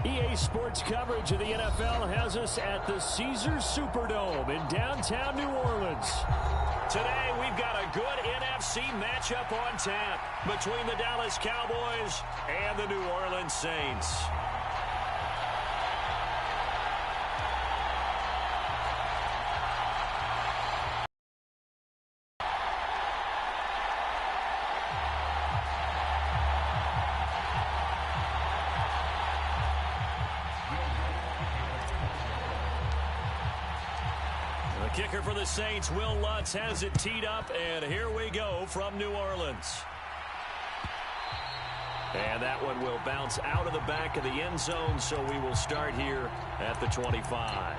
EA Sports coverage of the NFL has us at the Caesars Superdome in downtown New Orleans. Today, we've got a good NFC matchup on tap between the Dallas Cowboys and the New Orleans Saints. Kicker for the Saints, Will Lutz, has it teed up, and here we go from New Orleans. And that one will bounce out of the back of the end zone, so we will start here at the 25.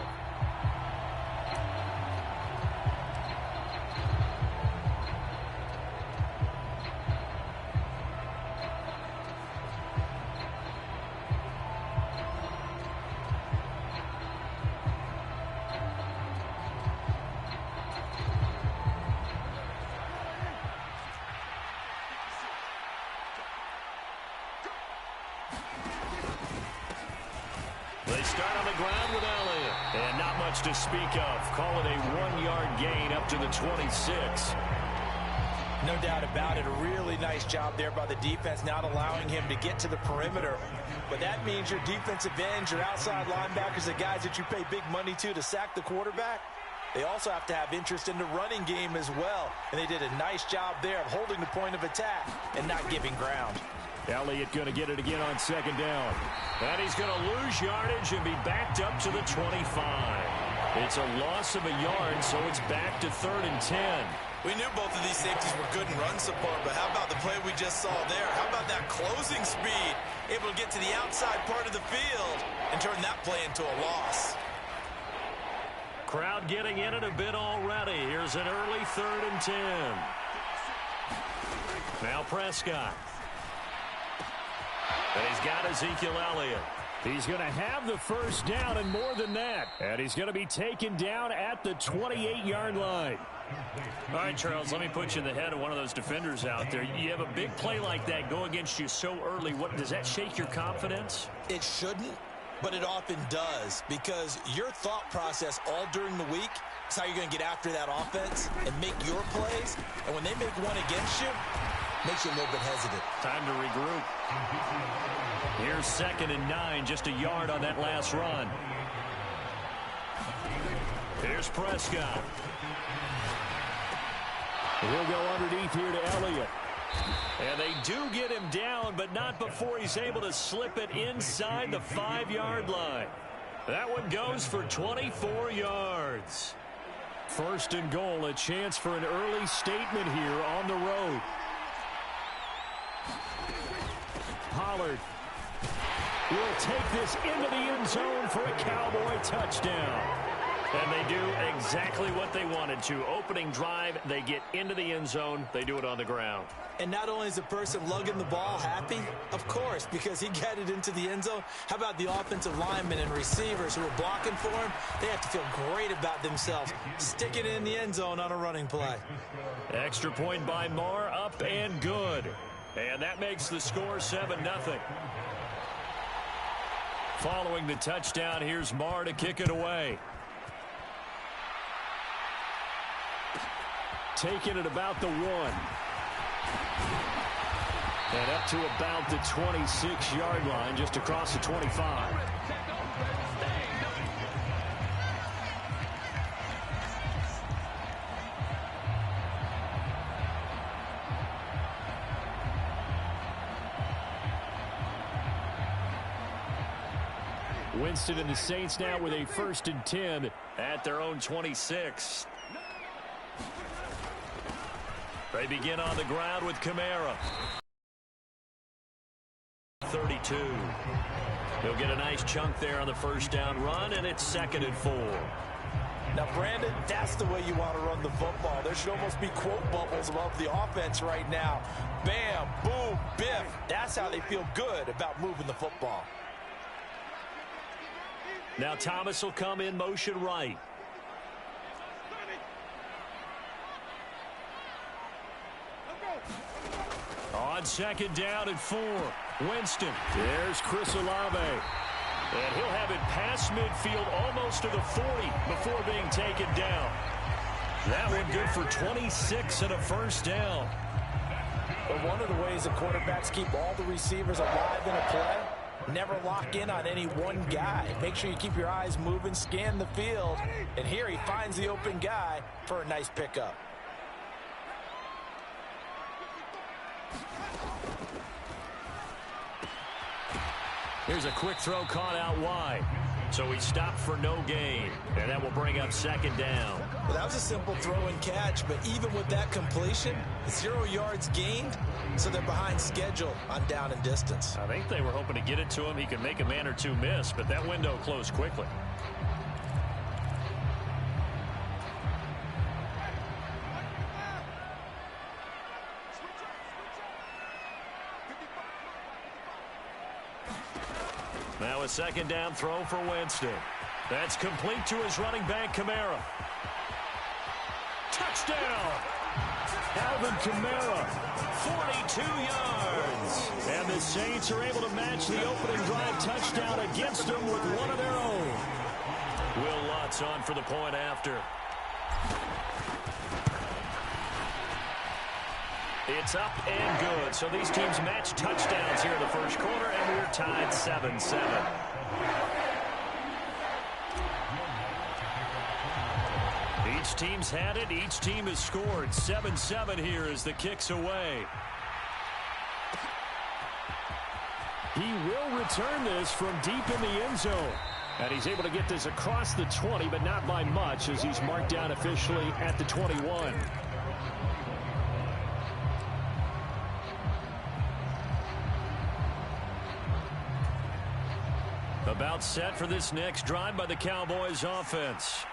They start on the ground with Elliott. And not much to speak of. Call it a 1-yard gain up to the 26. No doubt about it. A really nice job there by the defense, not allowing him to get to the perimeter. But that means your defensive ends, your outside linebackers, the guys that you pay big money to sack the quarterback, they also have to have interest in the running game as well. And they did a nice job there of holding the point of attack and not giving ground. Elliott going to get it again on second down. And he's going to lose yardage and be backed up to the 25. It's a loss of a yard, so it's back to 3rd and 10. We knew both of these safeties were good in run support, but how about the play we just saw there? How about that closing speed? Able to get to the outside part of the field and turn that play into a loss. Crowd getting in it a bit already. Here's an early 3rd and 10. Now Prescott. And he's got Ezekiel Elliott. He's going to have the first down and more than that. And he's going to be taken down at the 28-yard line. All right, Charles, let me put you in the head of one of those defenders out there. You have a big play like that go against you so early. What does that shake your confidence? It shouldn't, but it often does, because your thought process all during the week is how you're going to get after that offense and make your plays. And when they make one against you, makes you a little bit hesitant. Time to regroup. Here's 2nd and 9, just a yard on that last run. Here's Prescott. He'll go underneath here to Elliott. And they do get him down, but not before he's able to slip it inside the 5-yard line. That one goes for 24 yards. 1st and goal, a chance for an early statement here on the road. Pollard will take this into the end zone for a Cowboy touchdown. And they do exactly what they wanted to. Opening drive, they get into the end zone. They do it on the ground. And not only is the person lugging the ball happy, of course, because he got it into the end zone. How about the offensive linemen and receivers who are blocking for him? They have to feel great about themselves, sticking it in the end zone on a running play. Extra point by Marr, up and good. And that makes the score 7-0. Following the touchdown, here's Marr to kick it away. Taking it about the 1. And up to about the 26-yard line, just across the 25. Winston and the Saints now with a 1st and 10 at their own 26. They begin on the ground with Kamara. 32. He'll get a nice chunk there on the first down run, and it's 2nd and 4. Now, Brandon, that's the way you want to run the football. There should almost be quote bubbles above the offense right now. Bam, boom, biff. That's how they feel good about moving the football. Now Thomas will come in motion right. On 2nd down and 4. Winston. There's Chris Olave. And he'll have it past midfield almost to the 40 before being taken down. That one good for 26 and a first down. But one of the ways the quarterbacks keep all the receivers alive in a play, never lock in on any one guy. Make sure you keep your eyes moving, scan the field. And here he finds the open guy for a nice pickup. Here's a quick throw caught out wide. So he stopped for no gain. And that will bring up second down. Well, that was a simple throw and catch, but even with that completion, 0 yards gained, so they're behind schedule on down and distance. I think they were hoping to get it to him. He could make a man or two miss, but that window closed quickly. Now a second down throw for Winston. That's complete to his running back, Kamara. Touchdown! Alvin Kamara, 42 yards. And the Saints are able to match the opening drive touchdown against them with one of their own. Will Lutz on for the point after. It's up and good. So these teams match touchdowns here in the first quarter, and we're tied 7-7. Each team's had it. Each team has scored. 7-7 here as the kick's away. He will return this from deep in the end zone. And he's able to get this across the 20, but not by much as he's marked down officially at the 21. About set for this next drive by the Cowboys offense.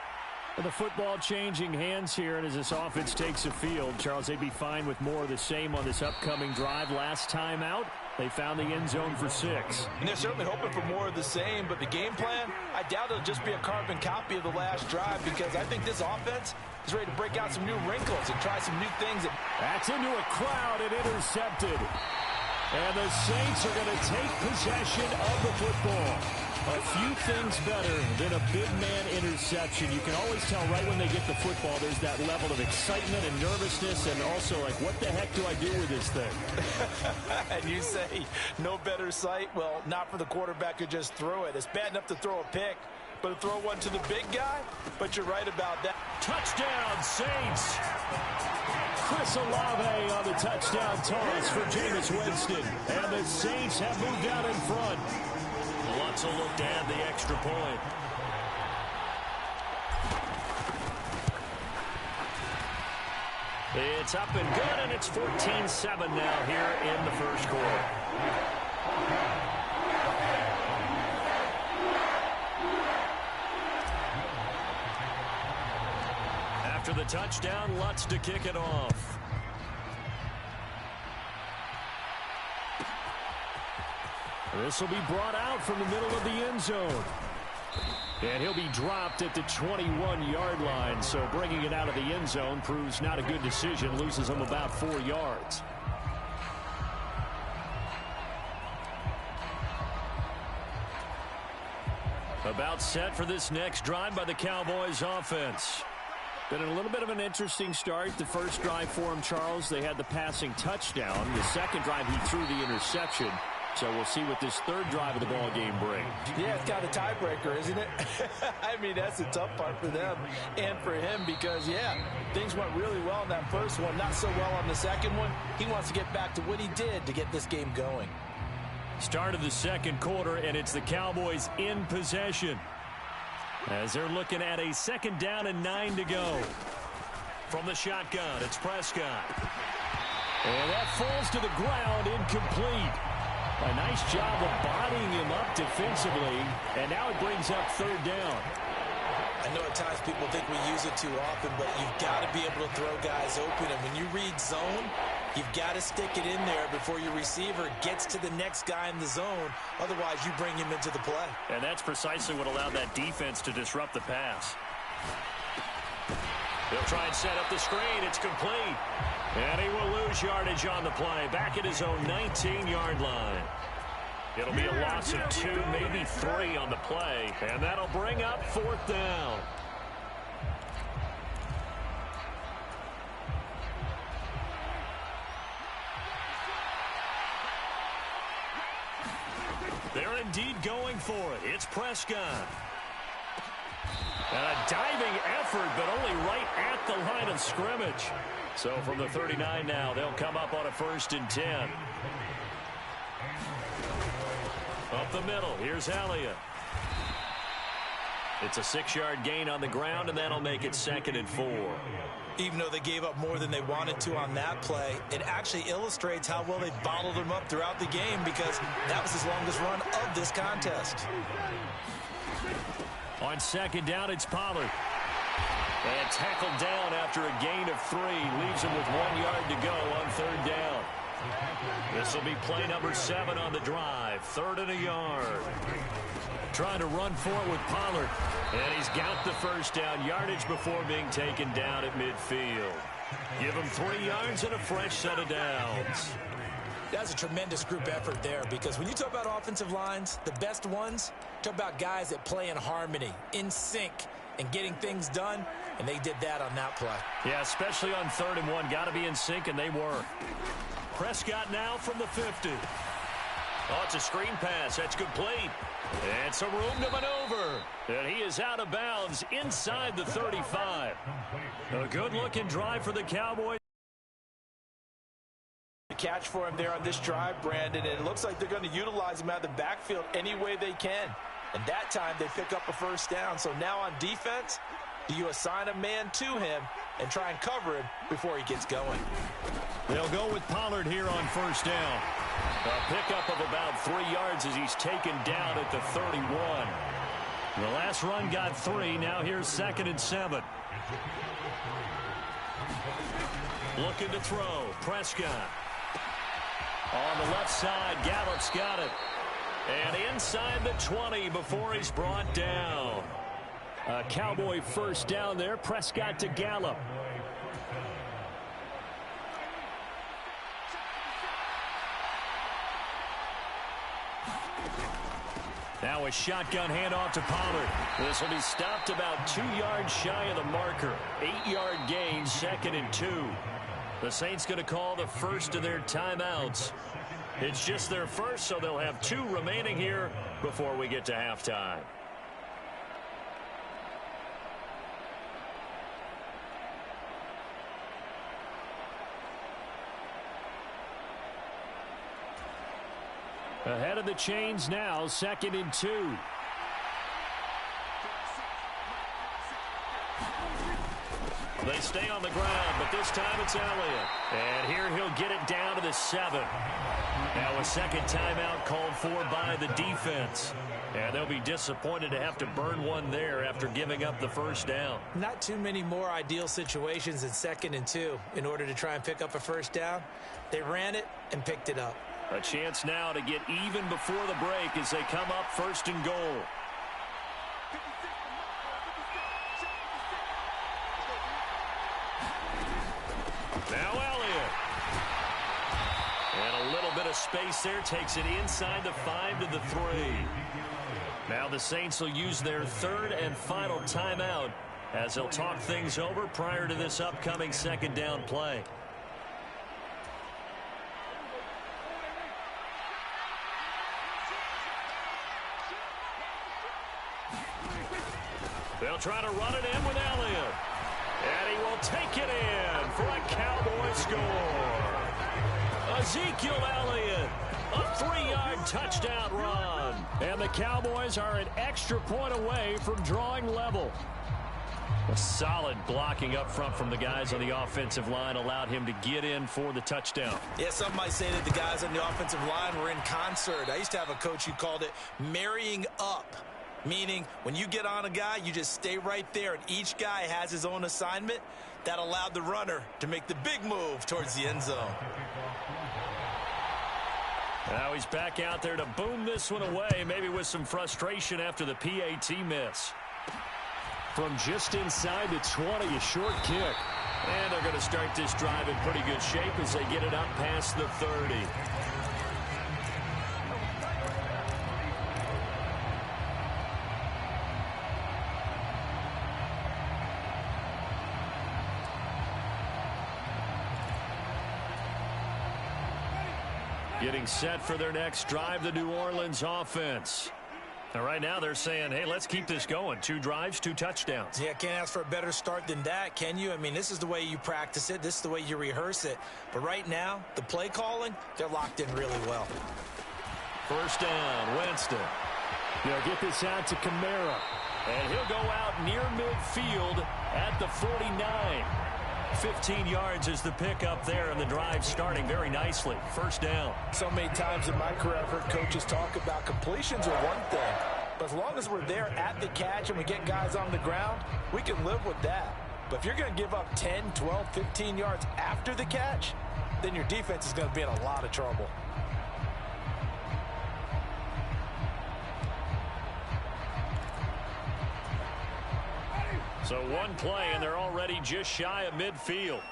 The football changing hands here, and as this offense takes the field, Charles, they'd be fine with more of the same on this upcoming drive. Last time out, they found the end zone for 6. And they're certainly hoping for more of the same, but the game plan, I doubt it'll just be a carbon copy of the last drive, because I think this offense is ready to break out some new wrinkles and try some new things. That's into a crowd and intercepted. And the Saints are going to take possession of the football. A few things better than a big man interception. You can always tell right when they get the football, there's that level of excitement and nervousness, and also like, what the heck do I do with this thing? And you say, no better sight? Well, not for the quarterback to just throw it. It's bad enough to throw a pick, but to throw one to the big guy? But you're right about that. Touchdown, Saints! Chris Olave on the touchdown toss for Jameis Winston. And the Saints have moved out in front. Lutz will look to add the extra point. It's up and good, and it's 14-7 now here in the first quarter. After the touchdown, Lutz to kick it off. This will be brought out from the middle of the end zone. And he'll be dropped at the 21-yard line. So bringing it out of the end zone proves not a good decision. Loses him about 4 yards. About set for this next drive by the Cowboys offense. Been a little bit of an interesting start. The first drive for him, Charles, they had the passing touchdown. The second drive, he threw the interception. So we'll see what this third drive of the ball game brings. Yeah, it's kind of a tiebreaker, isn't it? I mean, that's the tough part for them and for him because, yeah, things went really well in that first one, not so well on the second one. He wants to get back to what he did to get this game going. Start of the second quarter, and it's the Cowboys in possession as they're looking at a second down and 9 to go. From the shotgun, it's Prescott. And that falls to the ground, incomplete. A nice job of bodying him up defensively, and now it brings up third down. I know at times people think we use it too often, but you've got to be able to throw guys open. And when you read zone, you've got to stick it in there before your receiver gets to the next guy in the zone. Otherwise, you bring him into the play. And that's precisely what allowed that defense to disrupt the pass. He'll try and set up the screen. It's complete. And he will lose yardage on the play. Back at his own 19-yard line. It'll be a loss of 2, maybe 3 on the play, and that'll bring up 4th down. They're indeed going for it. It's Prescott. And a diving effort, but only right at the line of scrimmage. So from the 39 now, they'll come up on a 1st and 10. Up the middle, here's Elliott. It's a 6-yard gain on the ground, and that'll make it 2nd and 4. Even though they gave up more than they wanted to on that play, it actually illustrates how well they bottled him up throughout the game, because that was his longest run of this contest. On 2nd down, it's Pollard. And tackled down after a gain of 3. Leaves him with 1 yard to go on 3rd down. This will be play number 7 on the drive. 3rd and a yard. Trying to run for it with Pollard. And he's got the 1st down yardage before being taken down at midfield. Give him 3 yards and a fresh set of downs. That's a tremendous group effort there, because when you talk about offensive lines, the best ones, talk about guys that play in harmony, in sync, and getting things done, and they did that on that play. Yeah, especially on 3rd and 1. Got to be in sync, and they were. Prescott now from the 50. Oh, it's a screen pass. That's complete. And some room to maneuver. And he is out of bounds inside the 35. A good-looking drive for the Cowboys. Catch for him there on this drive, Brandon, and it looks like they're going to utilize him out of the backfield any way they can. And that time they pick up a 1st down. So now on defense, do you assign a man to him and try and cover him before he gets going? They'll go with Pollard here on 1st down. A pickup of about 3 yards as he's taken down at the 31. The last run got 3. Now here's 2nd and 7. Looking to throw. Prescott. On the left side, Gallup's got it. And inside the 20 before he's brought down. A Cowboy 1st down there. Prescott to Gallup. Now a shotgun handoff to Pollard. This will be stopped about 2 yards shy of the marker. 8-yard gain, 2nd and 2. The Saints going to call the first of their timeouts. It's just their first, so they'll have 2 remaining here before we get to halftime. Ahead of the chains now, 2nd and 2. They stay on the ground, but this time it's Elliott. And here he'll get it down to the 7. Now a 2nd timeout called for by the defense. And they'll be disappointed to have to burn one there after giving up the 1st down. Not too many more ideal situations in 2nd and 2 in order to try and pick up a 1st down. They ran it and picked it up. A chance now to get even before the break as they come up 1st and goal. Now Elliott. And a little bit of space there. Takes it inside the 5 to the 3. Now the Saints will use their 3rd and final timeout as they'll talk things over prior to this upcoming 2nd down play. They'll try to run it in with Elliott. And he will take it in for a Cowboy score. Ezekiel Elliott, a 3-yard touchdown run. And the Cowboys are an extra point away from drawing level. A solid blocking up front from the guys on the offensive line allowed him to get in for the touchdown. Yeah, some might say that the guys on the offensive line were in concert. I used to have a coach who called it marrying up. Meaning, when you get on a guy, you just stay right there, and each guy has his own assignment. That allowed the runner to make the big move towards the end zone. Now he's back out there to boom this one away, maybe with some frustration after the PAT miss. From just inside the 20, a short kick. And they're going to start this drive in pretty good shape as they get it up past the 30. Getting set for their next drive, the New Orleans offense. And right now they're saying, hey, let's keep this going. 2 drives, 2 touchdowns. Yeah, can't ask for a better start than that, can you? I mean, this is the way you practice it. This is the way you rehearse it. But right now, the play calling, they're locked in really well. First down, Winston. They'll get this out to Kamara. And he'll go out near midfield at the 49. 15 yards is the pickup there, and the drive starting very nicely. First down. So many times in my career, I've heard coaches talk about completions are one thing. But as long as we're there at the catch and we get guys on the ground, we can live with that. But if you're going to give up 10, 12, 15 yards after the catch, then your defense is going to be in a lot of trouble. So one play, and they're already just shy of midfield.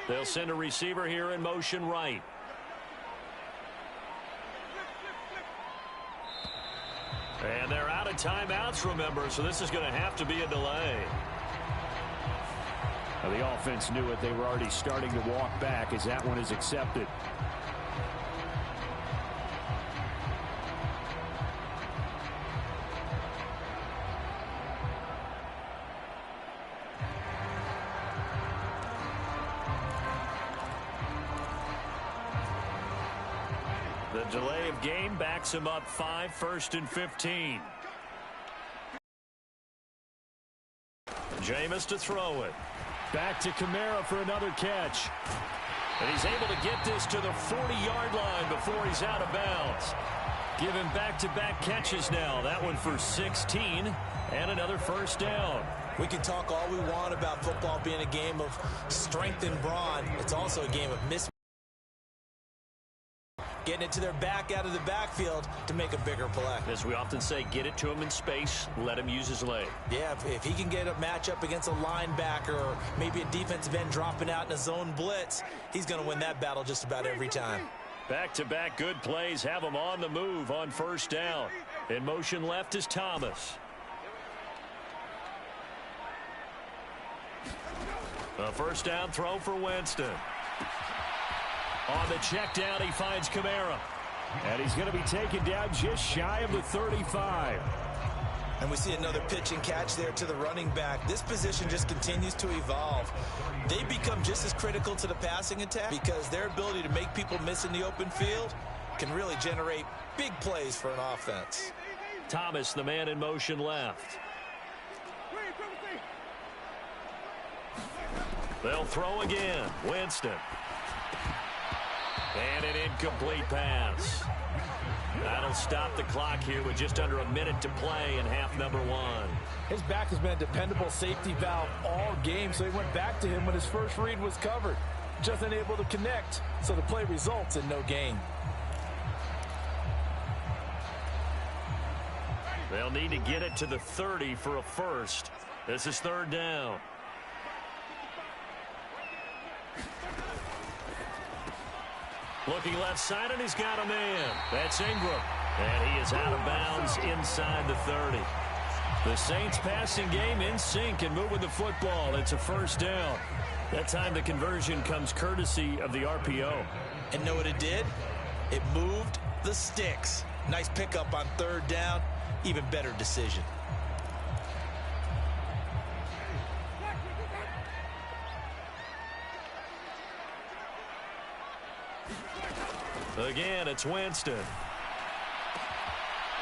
They'll send a receiver here in motion right. And they're out of timeouts, remember, so this is going to have to be a delay. Now, the offense knew it. They were already starting to walk back as that one is accepted. The delay of game backs him up 5, 1st and 15. Jameis to throw it. Back to Kamara for another catch. And he's able to get this to the 40-yard line before he's out of bounds. Give him back-to-back catches now. That one for 16 and another first down. We can talk all we want about football being a game of strength and brawn. It's also a game of mismatch. Getting it to their back out of the backfield to make a bigger play. As we often say, get it to him in space, let him use his leg. Yeah, if he can get a matchup against a linebacker or maybe a defensive end dropping out in a zone blitz, he's going to win that battle just about every time. Back-to-back good plays have him on the move on first down. In motion left is Thomas. A first down throw for Winston. On the check down, he finds Kamara. And he's going to be taken down just shy of the 35. And we see another pitch and catch there to the running back. This position just continues to evolve. They become just as critical to the passing attack because their ability to make people miss in the open field can really generate big plays for an offense. Thomas, the man in motion left. They'll throw again. Winston. And an incomplete pass. That'll stop the clock here with just under a minute to play in half number 1. His back has been a dependable safety valve all game, so he went back to him when his first read was covered. Just unable to connect, so the play results in no gain. They'll need to get it to the 30 for a first. This is third down. Looking left side, and he's got a man. That's Ingram. And he is out of bounds inside the 30. The Saints passing game in sync and moving the football. It's a first down. That time the conversion comes courtesy of the RPO. And know what it did? It moved the sticks. Nice pickup on third down. Even better decision. Again, it's Winston.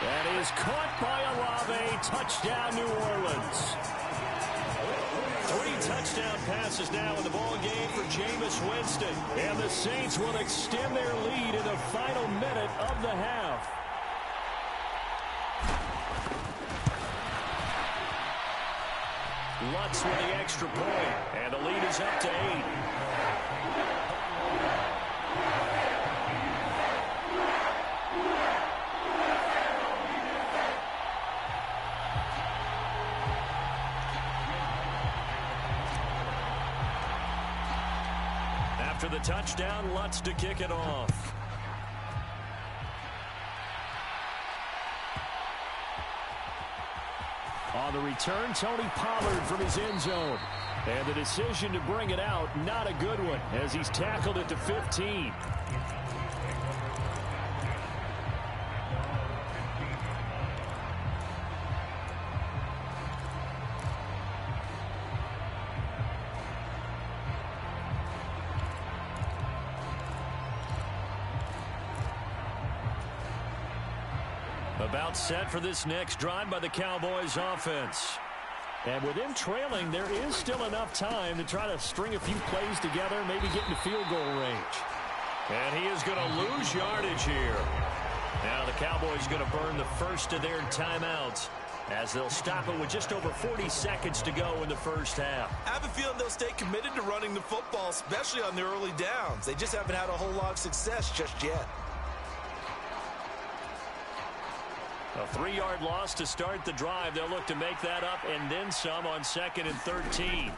That is caught by Olave. Touchdown, New Orleans. 3 touchdown passes now in the ball game for Jameis Winston. And the Saints will extend their lead in the final minute of the half. Lutz with the extra point. And the lead is up to 8. After the touchdown, Lutz to kick it off. On the return, Tony Pollard from his end zone. And the decision to bring it out, not a good one, as he's tackled it to 15. About set for this next drive by the Cowboys offense. And with him trailing, there is still enough time to try to string a few plays together, maybe get into field goal range. And he is going to lose yardage here. Now the Cowboys going to burn the first of their timeouts as they'll stop it with just over 40 seconds to go in the first half. I have a feeling they'll stay committed to running the football, especially on their early downs. They just haven't had a whole lot of success just yet. A 3-yard loss to start the drive. They'll look to make that up and then some on 2nd and 13.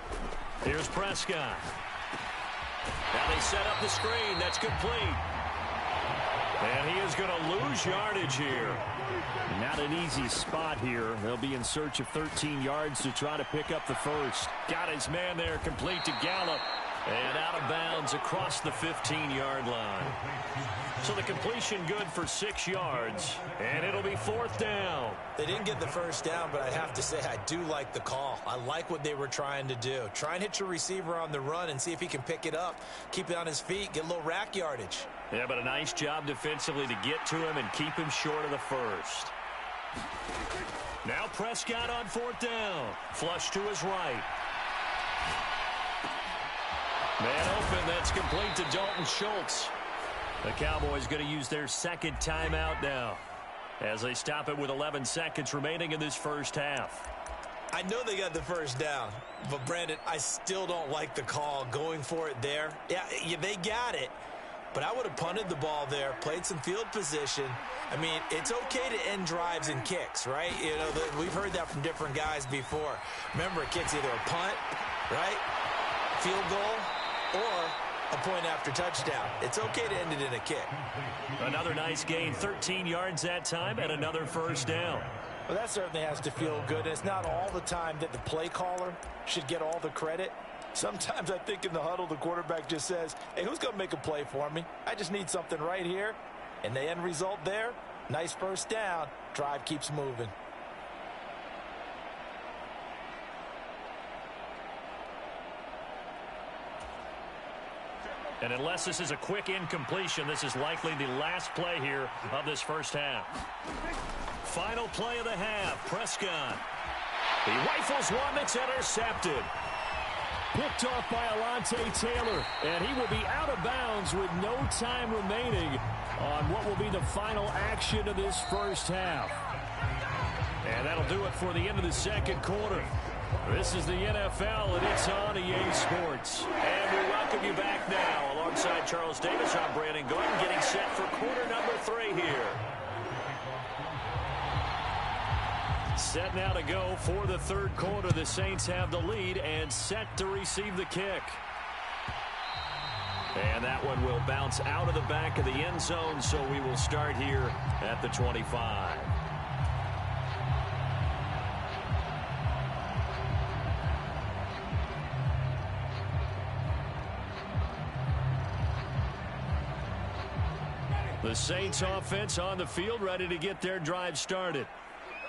Here's Prescott. Now they set up the screen. That's complete. And he is going to lose yardage here. Not an easy spot here. They'll be in search of 13 yards to try to pick up the first. Got his man there, complete to Gallup. And out of bounds across the 15-yard line. So the completion good for 6 yards. And it'll be 4th down. They didn't get the first down, but I have to say I do like the call. I like what they were trying to do. Try and hit your receiver on the run and see if he can pick it up. Keep it on his feet. Get a little rack yardage. Yeah, but a nice job defensively to get to him and keep him short of the first. Now Prescott on 4th down. Flush to his right. Man open, that's complete to Dalton Schultz. The Cowboys going to use their 2nd timeout now as they stop it with 11 seconds remaining in this first half. I know they got the first down, but Brandon, I still don't like the call going for it there. Yeah, they got it, but I would have punted the ball there, played some field position. I mean, it's okay to end drives and kicks, right? You know, we've heard that from different guys before. Remember, a kick's either a punt, right, field goal, or a point after touchdown. It's okay to end it in a kick. Another nice gain, 13 yards that time, and another first down. Well, that certainly has to feel good. It's not all the time that the play caller should get all the credit. Sometimes I think in the huddle, the quarterback just says, hey, who's going to make a play for me? I just need something right here. And the end result there, nice first down. Drive keeps moving. And unless this is a quick incompletion, this is likely the last play here of this first half. Final play of the half, Prescott. He rifles one that's intercepted. Picked off by Alontae Taylor, and he will be out of bounds with no time remaining on what will be the final action of this first half. And that'll do it for the end of the second quarter. This is the NFL, and it's on EA Sports. And we welcome you back now. Alongside Charles Davis, I'm Brandon Gordon, getting set for quarter number 3 here. Set now to go for the third quarter. The Saints have the lead and set to receive the kick. And that one will bounce out of the back of the end zone, so we will start here at the 25. The Saints offense on the field, ready to get their drive started.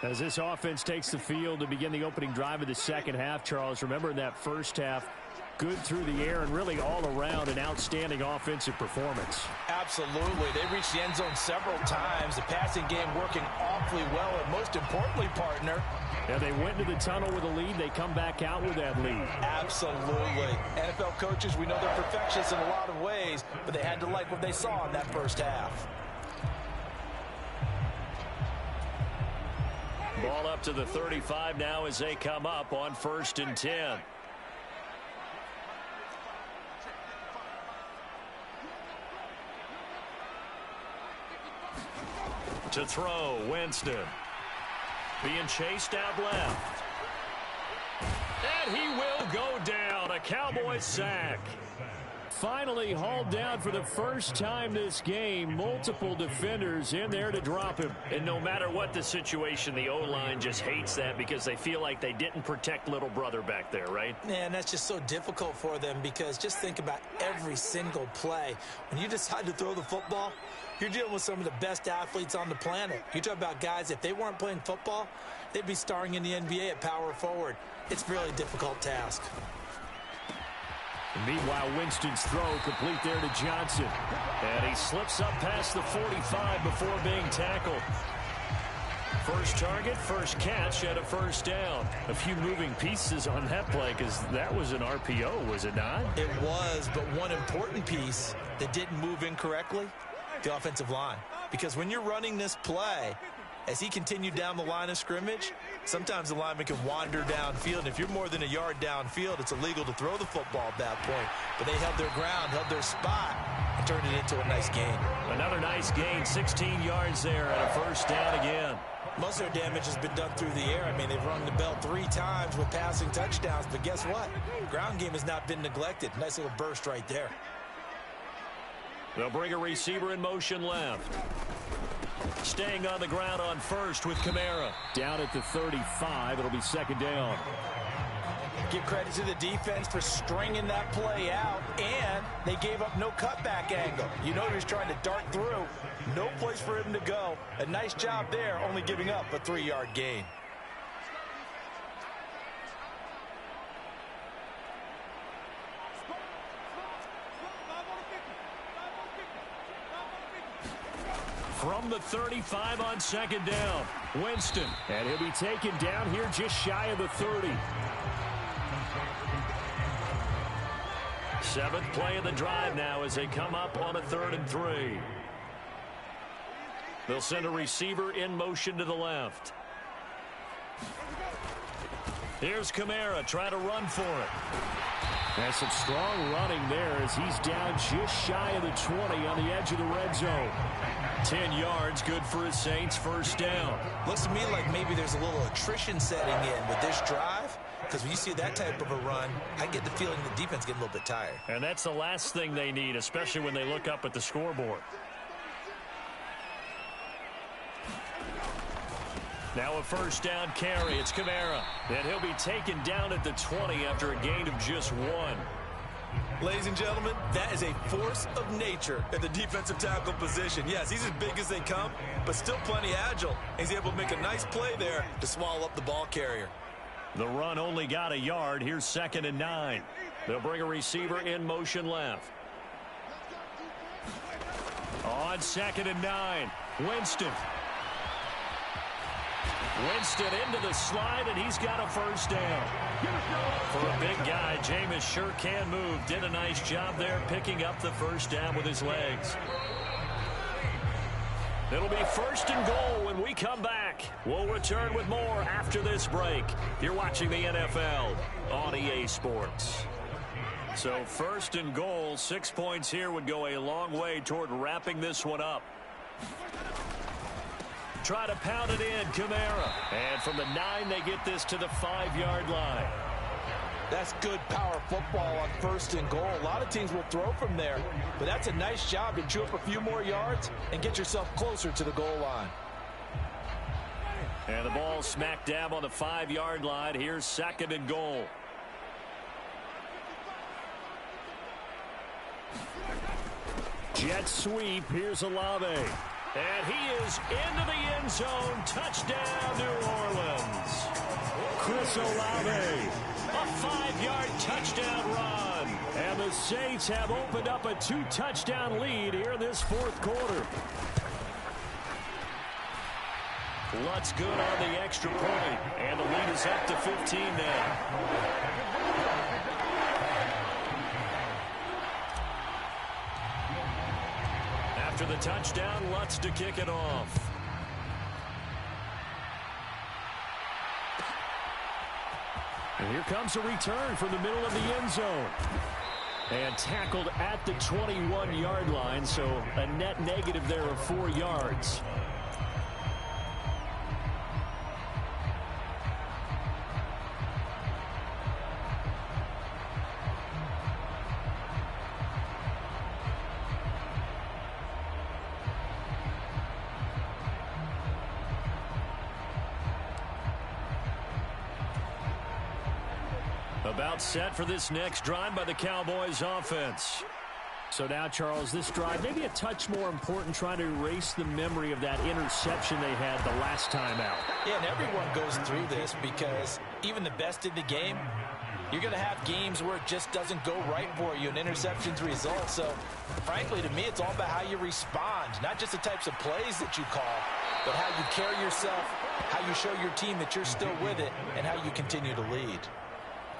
As this offense takes the field to begin the opening drive of the second half, Charles, remember in that first half, good through the air and really all around an outstanding offensive performance. Absolutely. They reached the end zone several times. The passing game working awfully well, and most importantly, partner, yeah, they went into the tunnel with a lead. They come back out with that lead. Absolutely. NFL coaches, we know they're perfectionists in a lot of ways, but they had to like what they saw in that first half. Ball up to the 35 now as they come up on 1st and 10. To throw, Winston. Being chased out left. And he will go down. A Cowboys sack. Finally hauled down for the first time this game. Multiple defenders in there to drop him. And no matter what the situation, the O-line just hates that because they feel like they didn't protect little brother back there, right? Man, that's just so difficult for them because just think about every single play. When you decide to throw the football, you're dealing with some of the best athletes on the planet. You talk about guys, if they weren't playing football, they'd be starring in the NBA at power forward. It's a really difficult task. Meanwhile, Winston's throw complete there to Johnson. And he slips up past the 45 before being tackled. First target, first catch, and a first down. A few moving pieces on that play because that was an RPO, was it not? It was, but one important piece that didn't move incorrectly, the offensive line. Because when you're running this play, as he continued down the line of scrimmage, sometimes the lineman can wander downfield. And if you're more than a yard downfield, it's illegal to throw the football at that point. But they held their ground, held their spot, and turned it into a nice gain. Another nice gain, 16 yards there, and a first down again. Most of their damage has been done through the air. I mean, they've rung the bell 3 times with passing touchdowns. But guess what? Ground game has not been neglected. Nice little burst right there. They'll bring a receiver in motion left. Staying on the ground on first with Kamara. Down at the 35. It'll be second down. Give credit to the defense for stringing that play out, and they gave up no cutback angle. You know he was trying to dart through. No place for him to go. A nice job there, only giving up a 3-yard gain. From the 35 on second down, Winston. And he'll be taken down here just shy of the 30. 7th play of the drive now as they come up on a 3rd and 3. They'll send a receiver in motion to the left. Here's Kamara trying to run for it. And some strong running there as he's down just shy of the 20 on the edge of the red zone. 10 yards, good for his Saints, first down. Looks to me like maybe there's a little attrition setting in with this drive, because when you see that type of a run, I get the feeling the defense getting a little bit tired. And that's the last thing they need, especially when they look up at the scoreboard. Now a first down carry. It's Kamara. And he'll be taken down at the 20 after a gain of just 1. Ladies and gentlemen, that is a force of nature at the defensive tackle position. Yes, he's as big as they come, but still plenty agile. He's able to make a nice play there to swallow up the ball carrier. The run only got a yard. Here's 2nd and 9. They'll bring a receiver in motion left. On 2nd and 9, Winston. Winston into the slide, and he's got a first down. For a big guy, Jameis sure can move. Did a nice job there picking up the first down with his legs. It'll be 1st and goal when we come back. We'll return with more after this break. You're watching the NFL on EA Sports. So 1st and goal, 6 points here would go a long way toward wrapping this one up. Try to pound it in, Kamara. And from the 9, they get this to the 5-yard line. That's good power football on 1st and goal. A lot of teams will throw from there, but that's a nice job to chew up a few more yards and get yourself closer to the goal line. And the ball smack dab on the 5-yard line. Here's 2nd and goal. Jet sweep. Here's Olave. And he is into the end zone. Touchdown, New Orleans. Chris Olave. A 5-yard touchdown run. And the Saints have opened up a 2-touchdown lead here in this 4th quarter. Lutz good on the extra point. And the lead is up to 15 now. After the touchdown, Lutz to kick it off. And here comes a return from the middle of the end zone. And tackled at the 21-yard line, so a net negative there of 4 yards. About set for this next drive by the Cowboys offense. So now, Charles, this drive maybe a touch more important, trying to erase the memory of that interception they had the last time out. Yeah, and everyone goes through this because even the best in the game, you're going to have games where it just doesn't go right for you, and interceptions result. So, frankly, to me, it's all about how you respond, not just the types of plays that you call, but how you carry yourself, how you show your team that you're still with it, and how you continue to lead.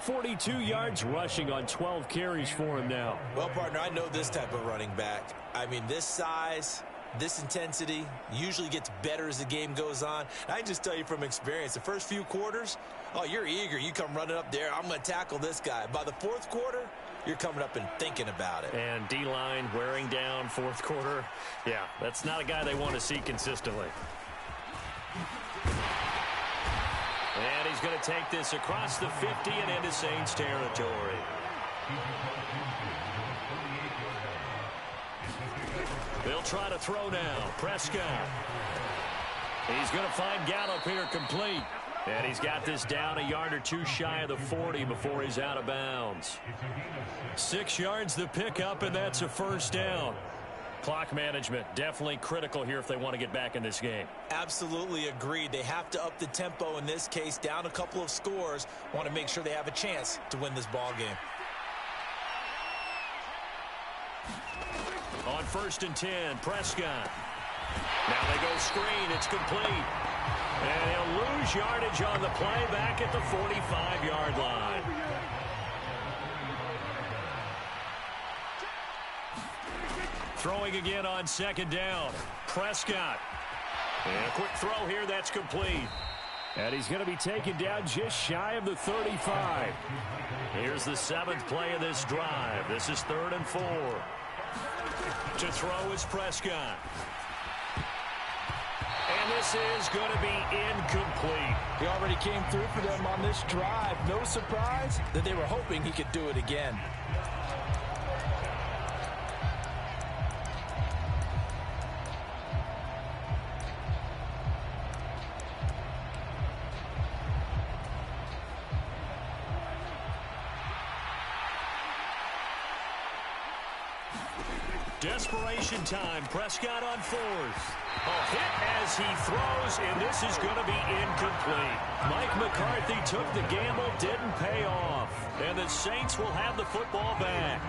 42 yards rushing on 12 carries for him now. Well, partner, I know this type of running back. I mean, this size, this intensity usually gets better as the game goes on. And I can just tell you from experience, the first few quarters, oh, you're eager. You come running up there, I'm going to tackle this guy. By the fourth quarter, you're coming up and thinking about it. And D-line wearing down fourth quarter. Yeah, that's not a guy they want to see consistently. And he's going to take this across the 50 and into Saints territory. They'll try to throw now. Prescott. He's going to find Gallup here complete. And he's got this down a yard or two shy of the 40 before he's out of bounds. 6 yards the pickup, and that's a first down. Clock management definitely critical here if they want to get back in this game. Absolutely agreed. They have to up the tempo in this case, down a couple of scores. Want to make sure they have a chance to win this ball game. On 1st and 10, Prescott. Now they go screen. It's complete. And he'll lose yardage on the play back at the 45-yard line. Throwing again on 2nd down. Prescott. And a quick throw here. That's complete. And he's going to be taken down just shy of the 35. Here's the 7th play of this drive. This is 3rd and 4. To throw is Prescott. And this is going to be incomplete. He already came through for them on this drive. No surprise that they were hoping he could do it again. Desperation time. Prescott on 4th. A hit as he throws, and this is going to be incomplete. Mike McCarthy took the gamble, didn't pay off. And the Saints will have the football back.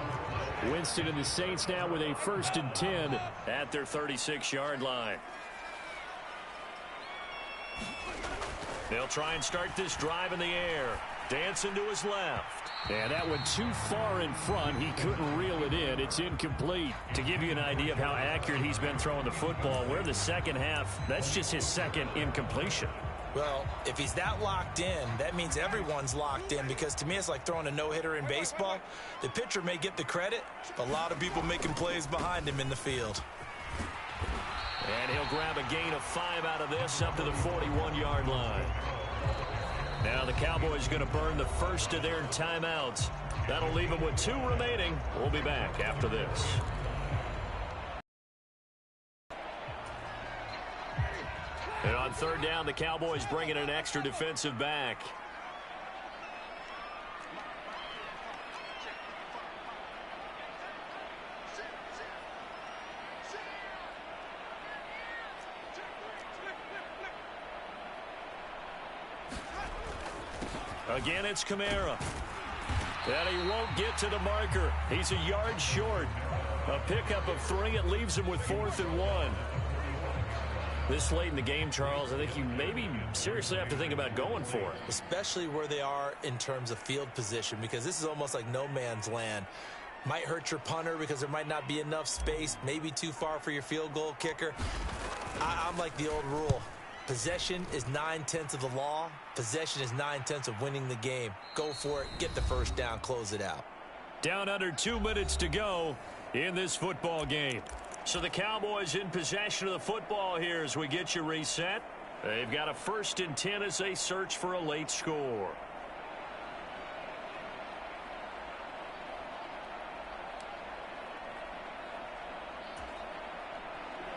Winston and the Saints now with a 1st and 10 at their 36-yard line. They'll try and start this drive in the air. Dancing to his left. And that one too far in front. He couldn't reel it in. It's incomplete. To give you an idea of how accurate he's been throwing the football, we're in the second half. That's just his 2nd incompletion. Well, if he's that locked in, that means everyone's locked in, because to me it's like throwing a no-hitter in baseball. The pitcher may get the credit. A lot of people making plays behind him in the field. And he'll grab a gain of 5 out of this up to the 41-yard line. Now the Cowboys going to burn the first of their timeouts. That'll leave them with 2 remaining. We'll be back after this. And on 3rd down, the Cowboys bring in an extra defensive back. Again, it's Kamara. And he won't get to the marker. He's a yard short. A pickup of 3. It leaves him with 4th and 1. This late in the game, Charles, I think you maybe seriously have to think about going for it. Especially where they are in terms of field position, because this is almost like no man's land. Might hurt your punter because there might not be enough space, maybe too far for your field goal kicker. I'm like the old rule. Possession is 9/10 of the law. Possession is 9/10 of winning the game. Go for it. Get the first down. Close it out. Down under 2 minutes to go in this football game. So the Cowboys in possession of the football here as we get you reset. They've got a 1st and 10 as they search for a late score.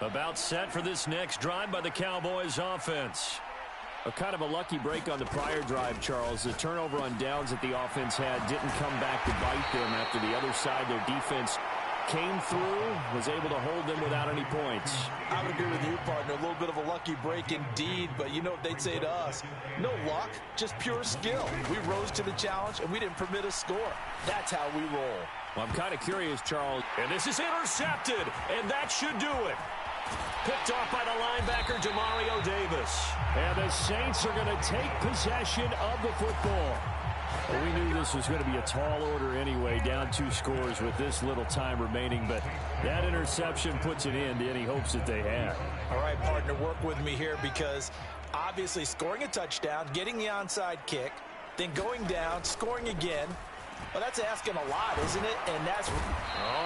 About set for this next drive by the Cowboys offense. A kind of a lucky break on the prior drive, Charles. The turnover on downs that the offense had didn't come back to bite them after the other side. Their defense came through, was able to hold them without any points. I would agree with you, partner. A little bit of a lucky break indeed, but you know what they'd say to us? No luck, just pure skill. We rose to the challenge, and we didn't permit a score. That's how we roll. Well, I'm kind of curious, Charles. And this is intercepted, and that should do it. Picked off by the linebacker, Demario Davis. And the Saints are going to take possession of the football. Well, we knew this was going to be a tall order anyway, down 2 scores with this little time remaining, but that interception puts an end to any hopes that they had. All right, partner, work with me here because obviously scoring a touchdown, getting the onside kick, then going down, scoring again. Well, that's asking a lot, isn't it? And that's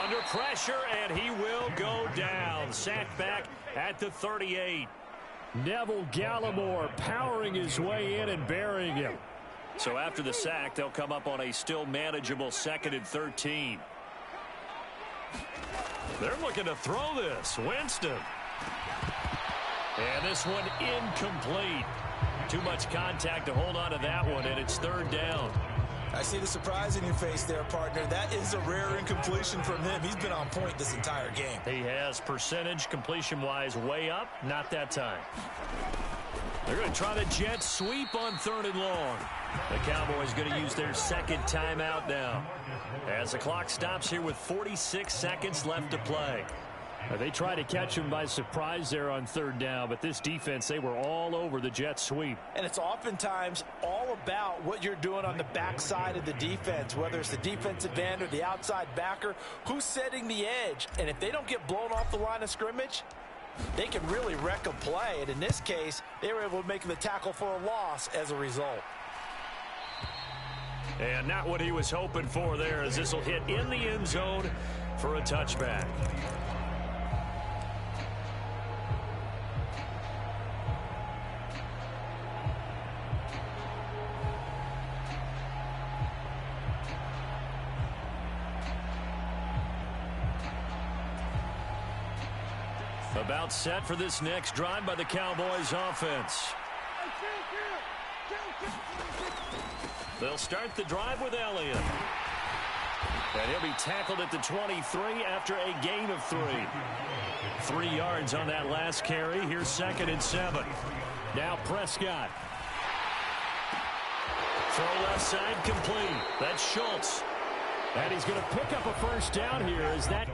under pressure, and he will go down. Sacked back at the 38. Neville Gallimore powering his way in and burying him. So after the sack, they'll come up on a still manageable 2nd and 13. They're looking to throw this. Winston. And this one incomplete. Too much contact to hold on to that one, and it's 3rd down. I see the surprise in your face there, partner. That is a rare incompletion from him. He's been on point this entire game. He has percentage completion-wise way up. Not that time. They're going to try the jet sweep on 3rd and long. The Cowboys going to use their 2nd timeout now as the clock stops here with 46 seconds left to play. They tried to catch him by surprise there on 3rd down, but this defense, they were all over the jet sweep. And it's oftentimes all about what you're doing on the backside of the defense, whether it's the defensive end or the outside backer, who's setting the edge. And if they don't get blown off the line of scrimmage, they can really wreck a play. And in this case, they were able to make the tackle for a loss as a result. And not what he was hoping for there, as this will hit in the end zone for a touchback. About set for this next drive by the Cowboys offense. They'll start the drive with Elliott. And he'll be tackled at the 23 after a gain of 3. 3 yards on that last carry. Here's 2nd and 7. Now Prescott. Throw left side complete. That's Schultz. And he's going to pick up a 1st down here as that